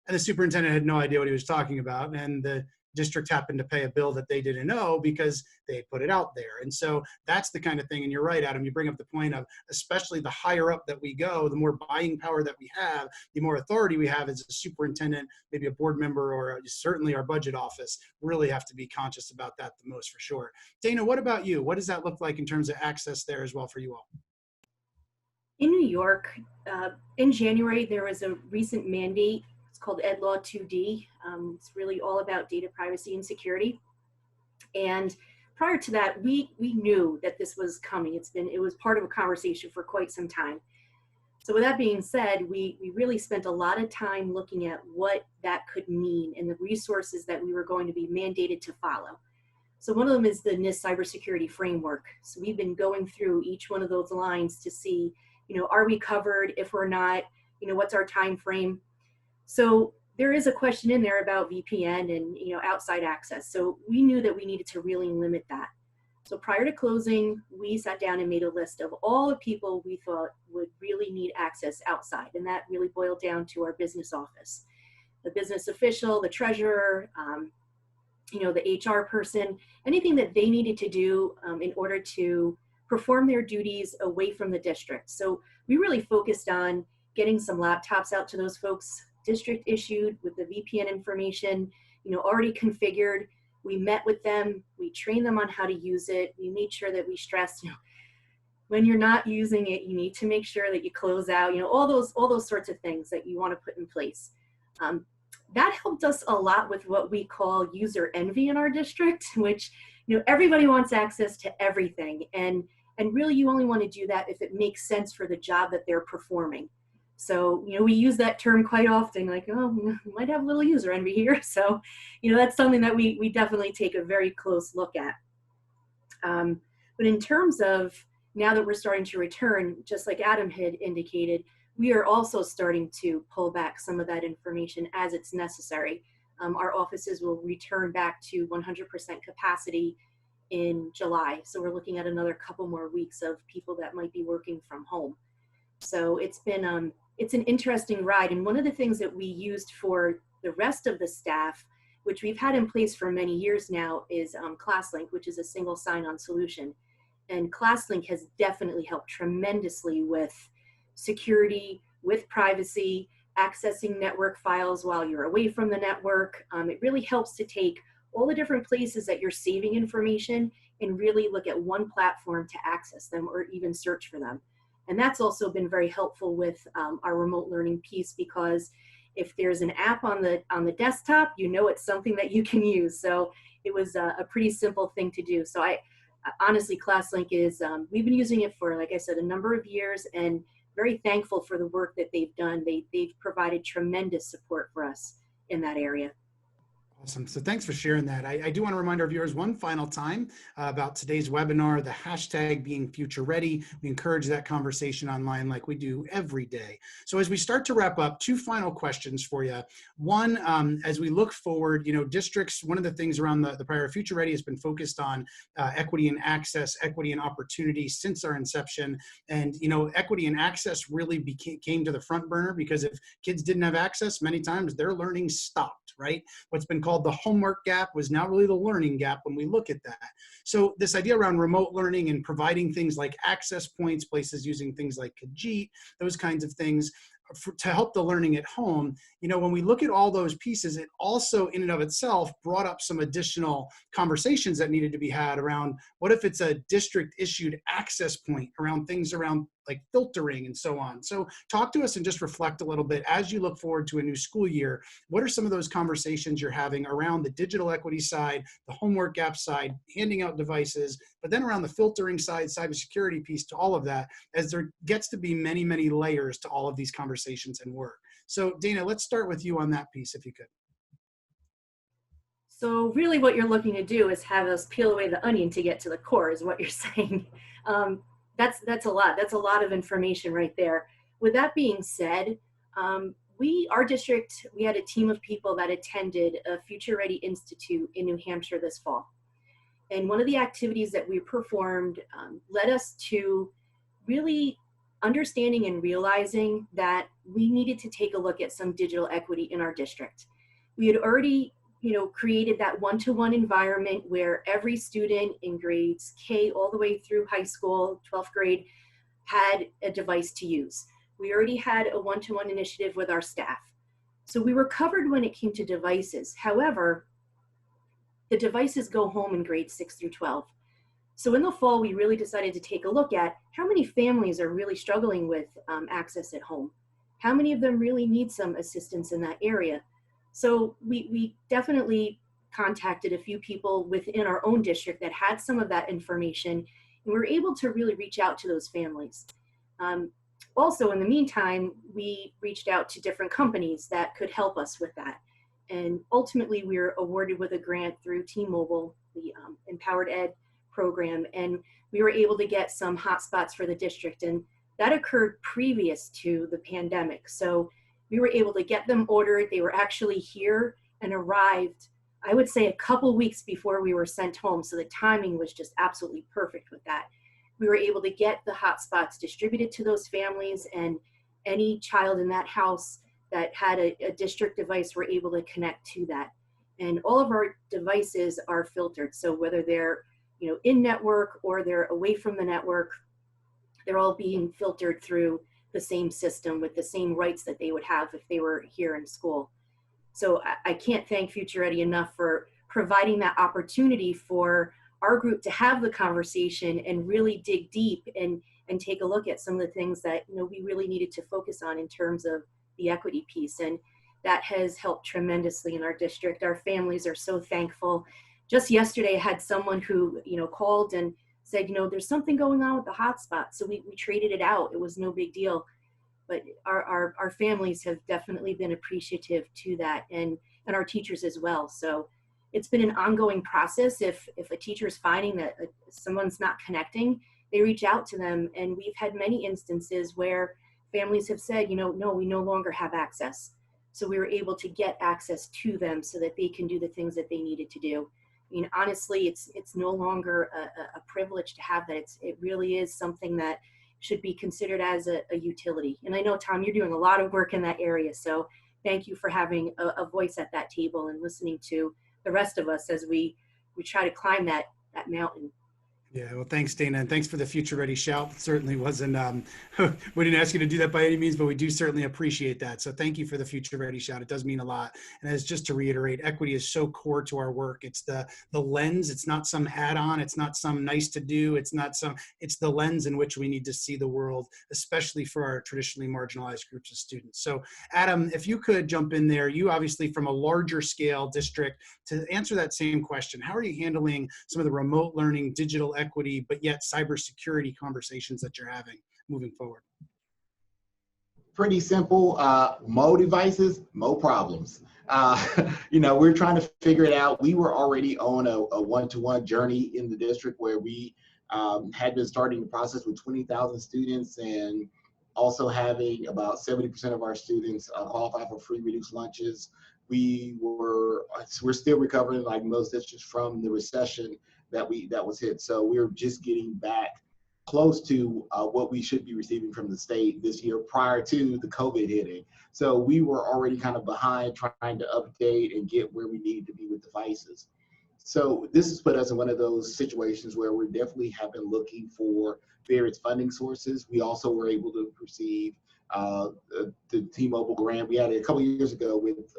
And the superintendent had no idea what he was talking about. And the district happened to pay a bill that they didn't know because they put it out there. And so that's the kind of thing. And you're right, Adam, you bring up the point of, especially the higher up that we go, the more buying power that we have, the more authority we have as a superintendent, maybe a board member, or certainly our budget office, really have to be conscious about that the most, for sure. Dana, what about you? What does that look like in terms of access there as well for you all? In New York, in January, there was a recent mandate. It's called Ed Law 2D. It's really all about data privacy and security. And prior to that, we knew that this was coming. It was part of a conversation for quite some time. So with that being said, we really spent a lot of time looking at what that could mean and the resources that we were going to be mandated to follow. So one of them is the NIST cybersecurity framework. So we've been going through each one of those lines to see, are we covered? If we're not, what's our time frame? So there is a question in there about VPN and, outside access. So we knew that we needed to really limit that. So prior to closing, we sat down and made a list of all the people we thought would really need access outside. And that really boiled down to our business office, the business official, the treasurer, the HR person, anything that they needed to do in order to perform their duties away from the district. So we really focused on getting some laptops out to those folks, district issued with the VPN information, already configured. We met with them, we trained them on how to use it. We made sure that we stressed, when you're not using it, you need to make sure that you close out, all those sorts of things that you want to put in place. That helped us a lot with what we call user envy in our district, which, everybody wants access to everything. And really you only want to do that if it makes sense for the job that they're performing. So, we use that term quite often, like, oh, we might have a little user envy here. So, that's something that we definitely take a very close look at. But in terms of now that we're starting to return, just like Adam had indicated, we are also starting to pull back some of that information as it's necessary. Our offices will return back to 100% capacity in July. So we're looking at another couple more weeks of people that might be working from home. So it's been, it's an interesting ride. And one of the things that we used for the rest of the staff, which we've had in place for many years now, is ClassLink, which is a single sign-on solution. And ClassLink has definitely helped tremendously with security, with privacy, accessing network files while you're away from the network. It really helps to take all the different places that you're saving information and really look at one platform to access them or even search for them. And that's also been very helpful with our remote learning piece, because if there's an app on the desktop, it's something that you can use. So it was a pretty simple thing to do. So honestly, ClassLink is, we've been using it for, like I said, a number of years, and very thankful for the work that they've done. They've provided tremendous support for us in that area. Awesome. So thanks for sharing that. I do want to remind our viewers one final time about today's webinar, the hashtag being future ready. We encourage that conversation online like we do every day. So as we start to wrap up, two final questions for you. One, as we look forward, districts, one of the things around the prior future ready has been focused on equity and access, equity and opportunity since our inception. And, equity and access really came to the front burner because if kids didn't have access, many times their learning stopped, right? What's been called the homework gap was now really the learning gap when we look at that. So this idea around remote learning and providing things like access points, places using things like Kajit, those kinds of things, to help the learning at home, when we look at all those pieces, it also in and of itself brought up some additional conversations that needed to be had around what if it's a district issued access point around things around like filtering and so on. So talk to us and just reflect a little bit as you look forward to a new school year. What are some of those conversations you're having around the digital equity side, the homework app side, handing out devices, but then around the filtering side, cybersecurity piece to all of that, as there gets to be many, many layers to all of these conversations and work. So Dana, let's start with you on that piece, if you could. So really what you're looking to do is have us peel away the onion to get to the core is what you're saying. That's a lot. That's a lot of information right there. With that being said, our district, we had a team of people that attended a Future Ready Institute in New Hampshire this fall. And one of the activities that we performed led us to really understanding and realizing that we needed to take a look at some digital equity in our district. We had already created that one-to-one environment where every student in grades K all the way through high school, 12th grade, had a device to use. We already had a one-to-one initiative with our staff. So we were covered when it came to devices. However, the devices go home in grades 6 through 12. So in the fall, we really decided to take a look at how many families are really struggling with access at home. How many of them really need some assistance in that area? So we definitely contacted a few people within our own district that had some of that information, and we were able to really reach out to those families. Also, in the meantime, we reached out to different companies that could help us with that. And ultimately, we were awarded with a grant through T-Mobile, the Empowered Ed program, and we were able to get some hotspots for the district. And that occurred previous to the pandemic. So we were able to get them ordered. They were actually here and arrived, I would say, a couple weeks before we were sent home. So the timing was just absolutely perfect with that. We were able to get the hotspots distributed to those families, and any child in that house that had a district device were able to connect to that. And all of our devices are filtered. So whether they're in network or they're away from the network, they're all being filtered through the same system with the same rights that they would have if they were here in school. So I can't thank Future Ready enough for providing that opportunity for our group to have the conversation and really dig deep and take a look at some of the things that we really needed to focus on in terms of the equity piece. And that has helped tremendously in our district. Our families are so thankful. Just yesterday I had someone who called and said, there's something going on with the hotspot. So we traded it out. It was no big deal. But our families have definitely been appreciative to that, and our teachers as well. So it's been an ongoing process. If a teacher is finding that someone's not connecting, they reach out to them. And we've had many instances where families have said, no, we no longer have access. So we were able to get access to them so that they can do the things that they needed to do. I mean, honestly, it's no longer a privilege to have that. It really is something that should be considered as a utility. And I know, Tom, you're doing a lot of work in that area. So thank you for having a voice at that table and listening to the rest of us as we try to climb that mountain. Yeah, well, thanks, Dana, and thanks for the Future Ready shout. It certainly wasn't, we didn't ask you to do that by any means, but we do certainly appreciate that. So thank you for the Future Ready shout. It does mean a lot. And as just to reiterate, equity is so core to our work. It's the lens. It's not some add-on. It's not some nice to do. It's the lens in which we need to see the world, especially for our traditionally marginalized groups of students. So Adam, if you could jump in there, you obviously from a larger scale district, to answer that same question, how are you handling some of the remote learning, digital equity, but yet cybersecurity conversations that you're having moving forward? Pretty simple. Mo devices, mo problems. We're trying to figure it out. We were already on a one-to-one journey in the district where we had been starting the process with 20,000 students and also having about 70% of our students qualify for free reduced lunches. We're still recovering, like most districts, from the recession that was hit. So we're just getting back close to what we should be receiving from the state this year prior to the COVID hitting. So we were already kind of behind trying to update and get where we needed to be with devices. So this has put us in one of those situations where we definitely have been looking for various funding sources. We also were able to receive the T-Mobile grant. We had it a couple of years ago with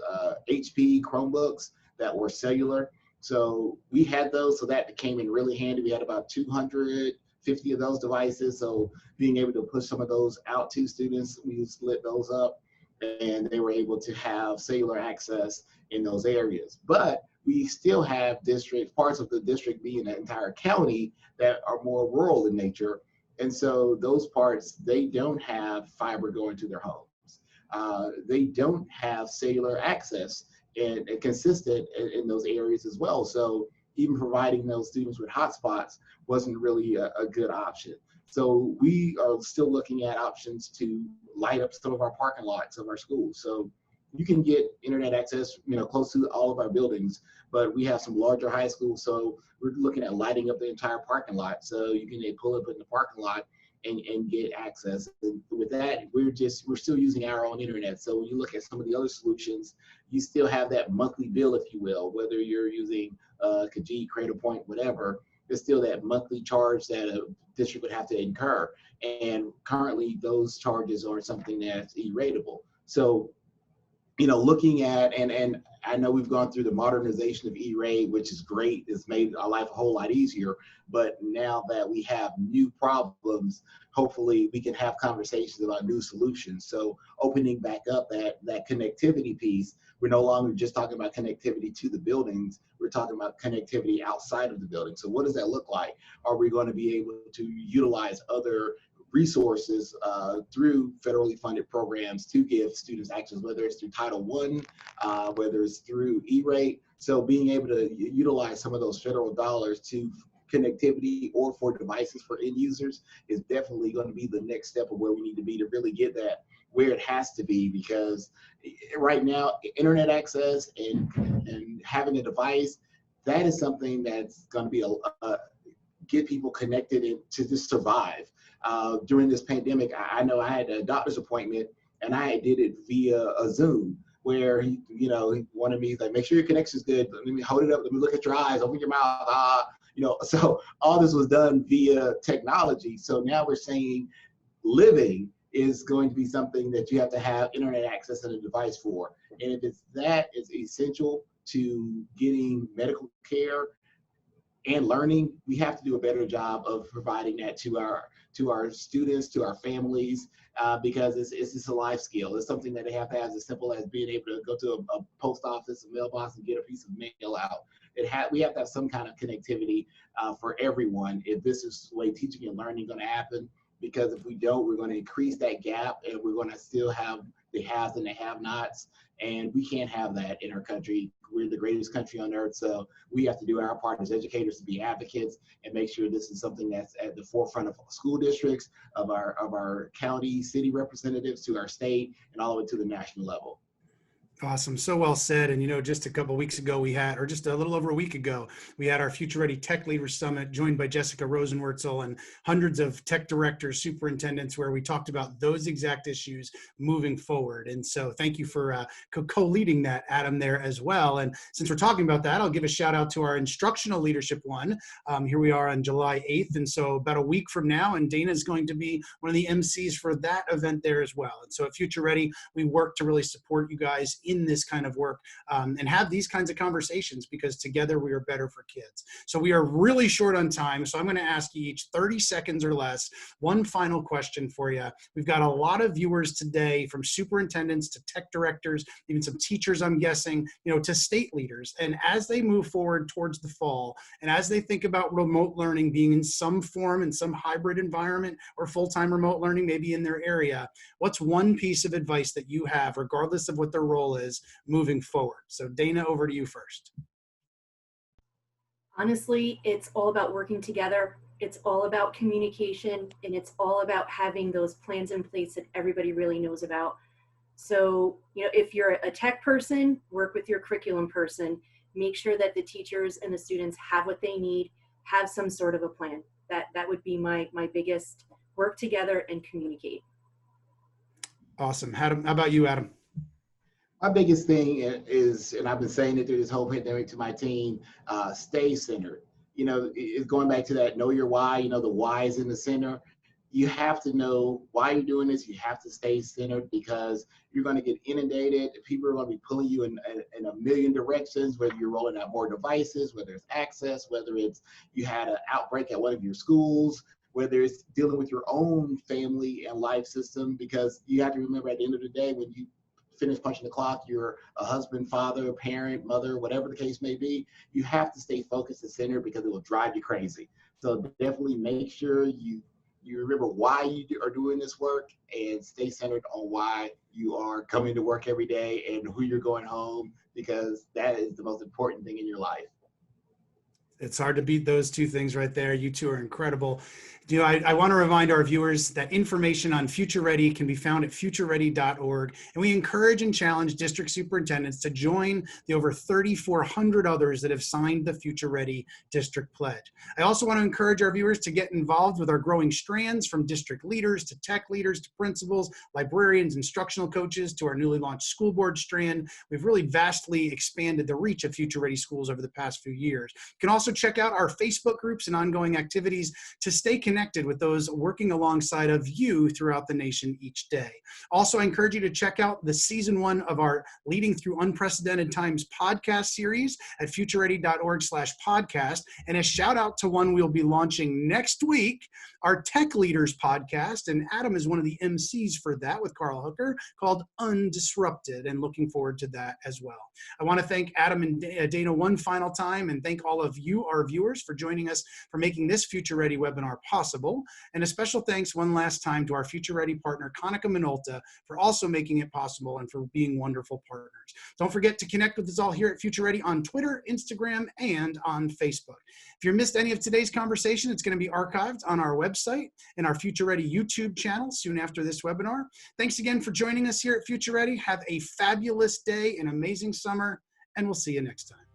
HP Chromebooks that were cellular. So we had those, so that came in really handy. We had about 250 of those devices. So being able to push some of those out to students, we split those up and they were able to have cellular access in those areas. But we still have districts, parts of the district being the entire county that are more rural in nature. And so those parts, they don't have fiber going to their homes. They don't have cellular access and consistent in those areas as well. So even providing those students with hotspots wasn't really a good option. So we are still looking at options to light up some of our parking lots of our schools. So you can get internet access, close to all of our buildings, but we have some larger high schools. So we're looking at lighting up the entire parking lot. So you can pull up in the parking lot and get access. And with that, we're still using our own internet. So when you look at some of the other solutions, you still have that monthly bill, if you will, whether you're using Kajit, Cradlepoint, whatever, there's still that monthly charge that a district would have to incur. And currently those charges are something that's E-ratable. So, looking at, and I know we've gone through the modernization of E-rate, which is great. It's made our life a whole lot easier. But now that we have new problems, hopefully we can have conversations about new solutions. So opening back up that connectivity piece, we're no longer just talking about connectivity to the buildings, we're talking about connectivity outside of the building. So what does that look like? Are we going to be able to utilize other resources through federally funded programs to give students access, whether it's through Title I, whether it's through E-rate? So being able to utilize some of those federal dollars to connectivity or for devices for end users is definitely going to be the next step of where we need to be to really get that where it has to be, because right now internet access and having a device, that is something that's going to be get people connected and to just survive. During this pandemic, I know I had a doctor's appointment and I did it via a Zoom, where he wanted me, he's like, make sure your connection's good. Let me hold it up. Let me look at your eyes. Open your mouth. So all this was done via technology. So now we're saying living is going to be something that you have to have internet access and a device for. And if that is essential to getting medical care and learning, we have to do a better job of providing that to our students, to our families, because it's just a life skill. It's something that they have to have, as simple as being able to go to a post office, a mailbox, and get a piece of mail out. We have to have some kind of connectivity for everyone if this is the way teaching and learning is going to happen. Because if we don't, we're going to increase that gap, and we're going to still have the haves and the have-nots, and we can't have that in our country. We're the greatest country on earth, so we have to do our part as educators to be advocates and make sure this is something that's at the forefront of school districts, of our county, city representatives, to our state, and all the way to the national level. Awesome. So well said. And, just a couple of weeks ago, or just a little over a week ago, we had our Future Ready Tech Leaders Summit, joined by Jessica Rosenwurzel and hundreds of tech directors, superintendents, where we talked about those exact issues moving forward. And so thank you for co-leading that, Adam, there as well. And since we're talking about that, I'll give a shout out to our instructional leadership one. Here we are on July 8th. And so about a week from now, and Dana is going to be one of the MCs for that event there as well. And so at Future Ready, we work to really support you guys in this kind of work and have these kinds of conversations, because together we are better for kids. So we are really short on time. So I'm going to ask you each 30 seconds or less, one final question for you. We've got a lot of viewers today, from superintendents to tech directors, even some teachers, I'm guessing, to state leaders. And as they move forward towards the fall, and as they think about remote learning being in some form, in some hybrid environment, or full-time remote learning, maybe in their area, what's one piece of advice that you have, regardless of what their role is, moving forward? So Dana, over to you first. Honestly, it's all about working together. It's all about communication, and it's all about having those plans in place that everybody really knows about. So, if you're a tech person, work with your curriculum person. Make sure that the teachers and the students have what they need, have some sort of a plan. That would be my biggest: work together and communicate. Awesome. How about you, Adam? My biggest thing is, and I've been saying it through this whole pandemic to my team, stay centered. It's going back to that know your why, the why is in the center. you have to know why you're doing this. You have to stay centered because you're going to get inundated. People are going to be pulling you in a million directions, whether you're rolling out more devices, whether it's access, whether it's you had an outbreak at one of your schools, whether it's dealing with your own family and life system, because you have to remember at the end of the day, when you finish punching the clock, you're a husband, father, parent, mother, whatever the case may be, you have to stay focused and centered because it will drive you crazy. So definitely make sure you remember why you are doing this work and stay centered on why you are coming to work every day and who you're going home, because that is the most important thing in your life. It's hard to beat those two things right there. You two are incredible. I want to remind our viewers that information on Future Ready can be found at futureready.org. And we encourage and challenge district superintendents to join the over 3,400 others that have signed the Future Ready District Pledge. I also want to encourage our viewers to get involved with our growing strands, from district leaders to tech leaders to principals, librarians, instructional coaches, to our newly launched school board strand. We've really vastly expanded the reach of Future Ready schools over the past few years. You can also check out our Facebook groups and ongoing activities to stay connected with those working alongside of you throughout the nation each day. Also, I encourage you to check out the season 1 of our Leading Through Unprecedented Times podcast series at futureready.org/podcast. And a shout out to one we'll be launching next week, our Tech Leaders podcast. And Adam is one of the MCs for that with Carl Hooker, called Undisrupted, and looking forward to that as well. I want to thank Adam and Dana one final time, and thank all of you, our viewers, for joining us for making this Future Ready webinar possible. And a special thanks one last time to our Future Ready partner, Konica Minolta, for also making it possible and for being wonderful partners. Don't forget to connect with us all here at Future Ready on Twitter, Instagram, and on Facebook. If you missed any of today's conversation, it's going to be archived on our website and our Future Ready YouTube channel soon after this webinar. Thanks again for joining us here at Future Ready. Have a fabulous day, an amazing summer, and we'll see you next time.